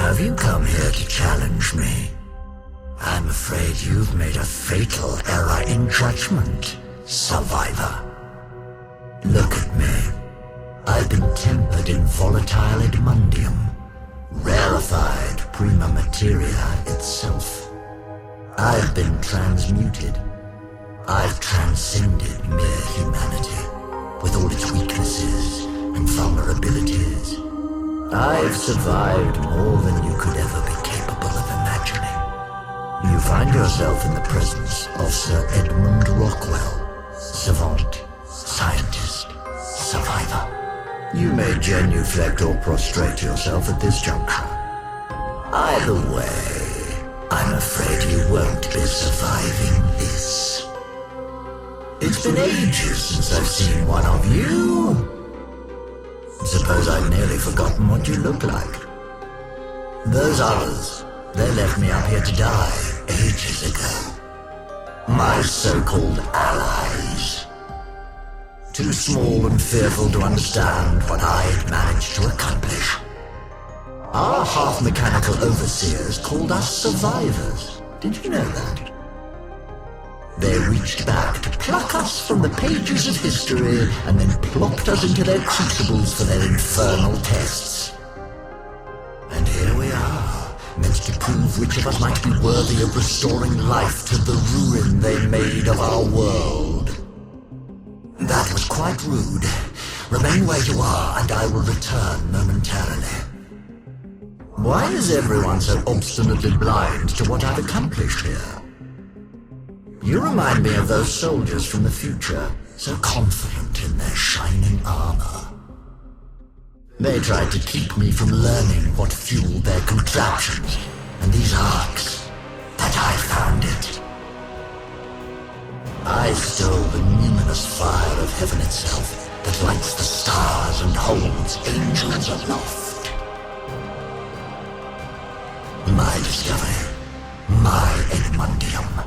Have you come here to challenge me? I'm afraid you've made a fatal error in judgment, survivor. Look at me. I've been tempered in volatile edmundium, rarefied prima materia itself. I've been transmuted. I've transcended mere humanity, with all its weaknesses and vulnerabilities. I've survived more than you could ever be capable of imagining. You find yourself in the presence of Sir Edmund Rockwell, savant, scientist, survivor. You may genuflect or prostrate yourself at this juncture. Either way, I'm afraid you won't be surviving this. It's been ages since I've seen one of you. Suppose I've nearly forgotten what you look like. Those others, they left me up here to die ages ago. My so-called allies. Too small and fearful to understand what I'd managed to accomplish. Our half-mechanical overseers called us survivors. Did you know that? They reached back to pluck us from the pages of history and then plopped us into their crucibles for their infernal tests. And here we are, meant to prove which of us might be worthy of restoring life to the ruin they made of our world. That was quite rude. Remain where you are, and I will return momentarily. Why is everyone so obstinately blind to what I've accomplished here? You remind me of those soldiers from the future, so confident in their shining armor. They tried to keep me from learning what fueled their contraptions, and these arcs, that I found it. I stole the numinous fire of heaven itself that lights the stars and holds angels aloft. My discovery, my Edmundium.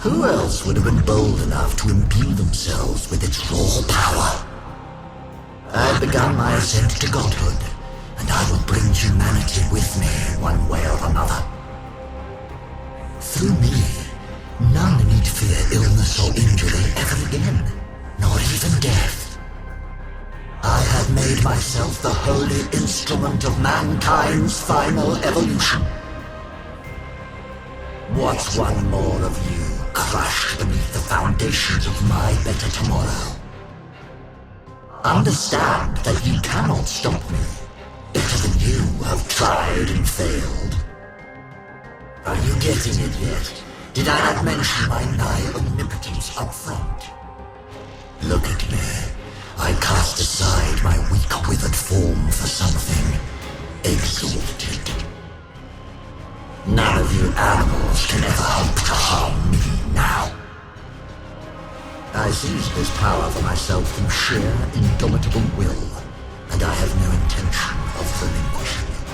Who else would have been bold enough to imbue themselves with its raw power? I've begun my ascent to godhood, and I will bring humanity with me one way or another. Through me, none need fear illness or injury ever again, nor even death. I have made myself the holy instrument of mankind's final evolution. What's one more of you crushed beneath the foundations of my better tomorrow? Understand that you cannot stop me. Better than you have tried and failed. Are you getting it yet? Did I not mention my nigh omnipotence up front? Look at me. I cast aside my weak withered form for something exalted. None of you animals can ever hope to harm me now. I seized this power for myself through sheer, indomitable will, and I have no intention of relinquishing it.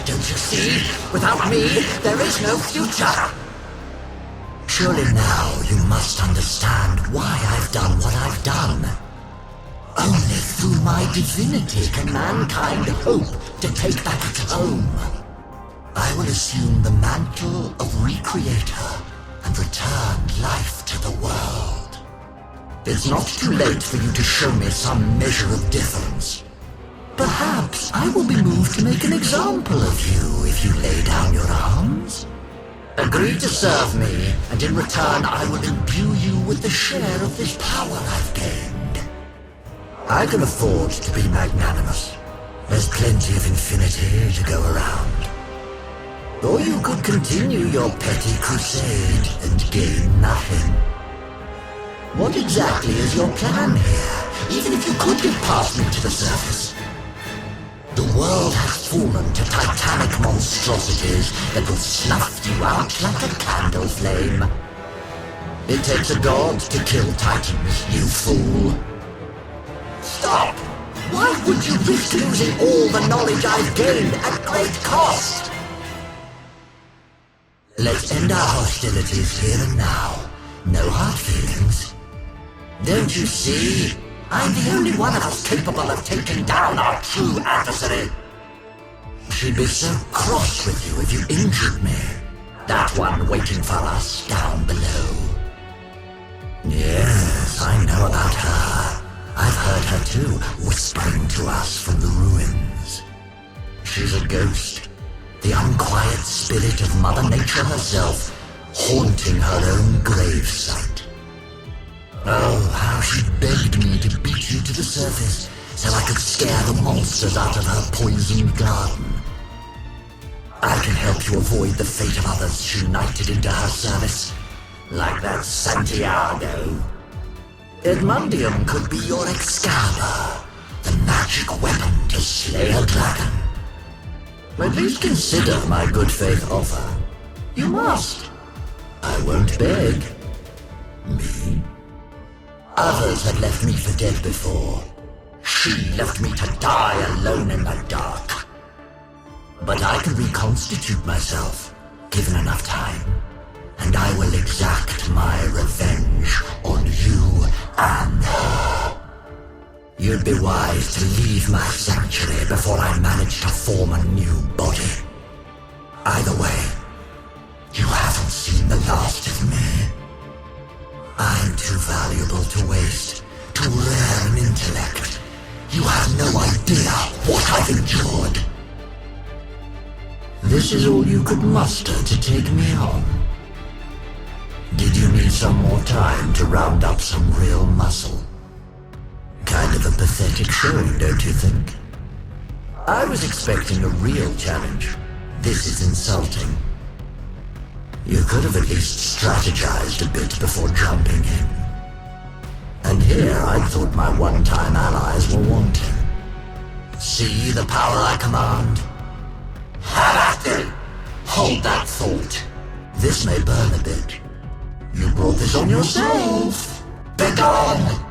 Don't you see? Without me, there is no future! Surely now you must understand why I've done what I've done. Only through my divinity can mankind hope to take back its home. I will assume the mantle of Recreator and return life to the world. It's not too late for you to show me some measure of difference. Perhaps I will be moved to make an example of you if you lay down your arms. Agree to serve me, and in return I will imbue you with the share of this power I've gained. I can afford to be magnanimous. There's plenty of infinity to go around. Or you could continue your petty crusade and gain nothing. What exactly is your plan here, even if you could get past me to the surface? The world has fallen to titanic monstrosities that will snuff you out like a candle flame. It takes a god to kill titans, you fool. Stop! Why would you risk losing all the knowledge I've gained at great cost? Let's end our hostilities here and now. No hard feelings. Don't you see? I'm the only one of us capable of taking down our true adversary. She'd be so cross with you if you injured me. That one waiting for us down below. Yes, I know about her. I've heard her too, whispering to us from the ruins. She's a ghost, the unquiet spirit of Mother Nature herself, haunting her own gravesite. Oh, how she begged me to beat you to the surface so I could scare the monsters out of her poisoned garden. I can help you avoid the fate of others she knighted into her service, like that Santiago. Edmundium could be your Excalibur, the magic weapon to slay a dragon. At least consider my good faith offer. You must. I won't beg. Me? Others had left me for dead before. She left me to die alone in the dark. But I can reconstitute myself, given enough time, and I will exact my revenge on you and her. You'd be wise to leave my sanctuary before I manage to form a new body. Either way, you haven't seen the last of me. I'm too valuable to waste, too rare an intellect. You have no idea what I've endured. This is all you could muster to take me on. Did you need some more time to round up some real muscle? Kind of a pathetic showing, don't you think? I was expecting a real challenge. This is insulting. You could have at least strategized a bit before jumping in. And here I thought my one-time allies were wanting. See the power I command? Have at them! Hold that thought. This may burn a bit. You brought this on yourself. Begone!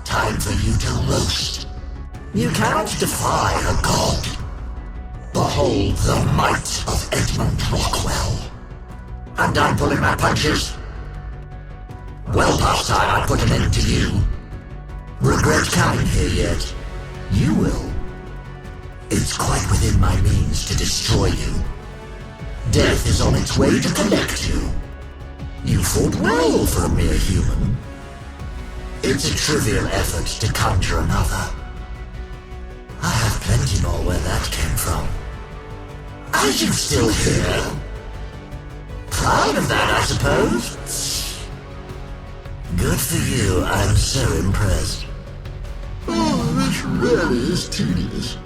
Time for you to roast. You cannot defy a god. Behold the might of Edmund Rockwell. I'm done pulling my punches. Well past time I put an end to you. Regret coming here yet? You will. It's quite within my means to destroy you. Death is on its way to collect you. You fought well for a mere human. It's a trivial effort to conjure another. I have plenty more where that came from. Are you still here? Proud of that, I suppose? Good for you, I'm so impressed. Oh, this really is tedious.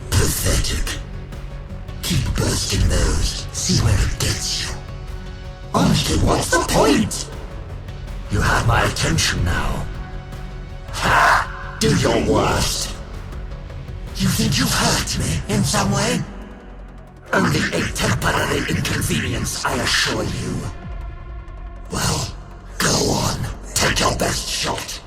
Pathetic. Keep bursting those, see where it gets you. Honestly, what's the point? You have my attention now. Ha! Do your worst. You think you've hurt me in some way? Only a temporary inconvenience, I assure you. Well, go on. Take your best shot.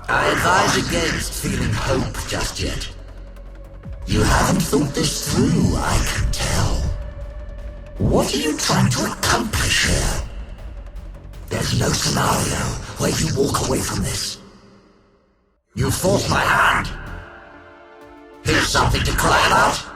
I advise against feeling hope just yet. You haven't thought this through, I can tell. What are you trying to accomplish here? There's no scenario where you walk away from this. You forced my hand. Here's something to cry about.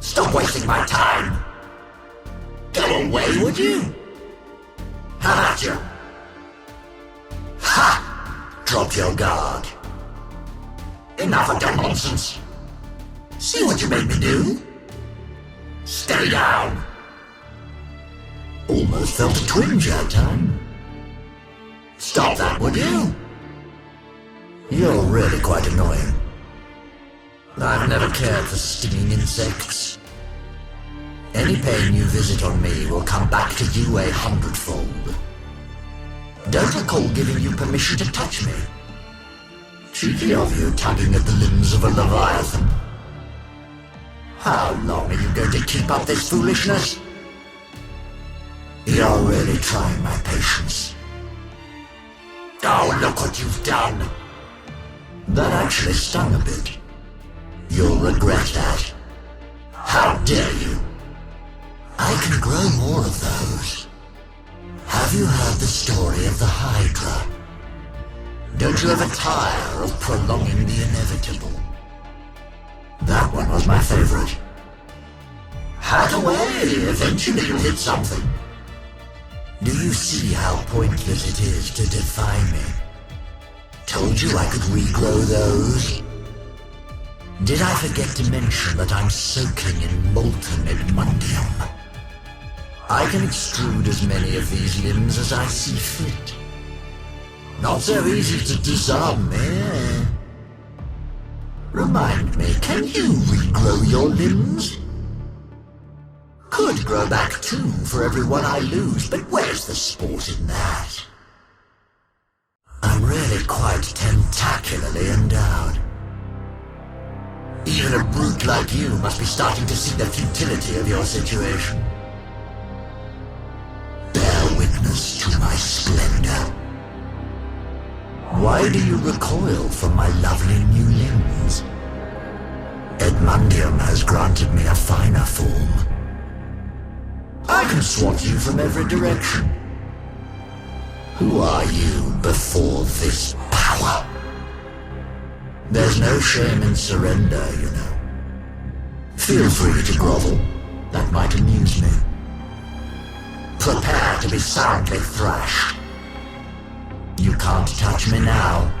Stop wasting my time. Go away, would you? How about you? Ha! Drop your guard. Enough of that nonsense. See what you made me do? Stay down. Almost felt a twinge that time. Stop that, would you? You're really quite annoying. I've never cared for stinging insects. Any pain you visit on me will come back to you 100-fold. Don't recall giving you permission to touch me. Cheeky of you, tugging at the limbs of a leviathan. How long are you going to keep up this foolishness? You're really trying my patience. Oh, look what you've done. That actually stung a bit. You'll regret that. How dare you? I can grow more of those. Have you heard the story of the Hydra? Don't you ever tire of prolonging the inevitable? That one was my favorite. Hack away, eventually you'll hit something. Do you see how pointless it is to defy me? Told you I could regrow those. Did I forget to mention that I'm soaking in molten Edmundium? I can extrude as many of these limbs as I see fit. Not so easy to disarm me, eh? Remind me, can you regrow your limbs? Could grow back two for every one I lose, but where's the sport in that? I'm really quite tentacularly endowed. Even a brute like you must be starting to see the futility of your situation. Bear witness to my splendor. Why do you recoil from my lovely new limbs? Edmundium has granted me a finer form. I can swat you from every direction. Who are you before this power? There's no shame in surrender, you know. Feel free to grovel. That might amuse me. Prepare to be soundly thrashed. You can't touch me now.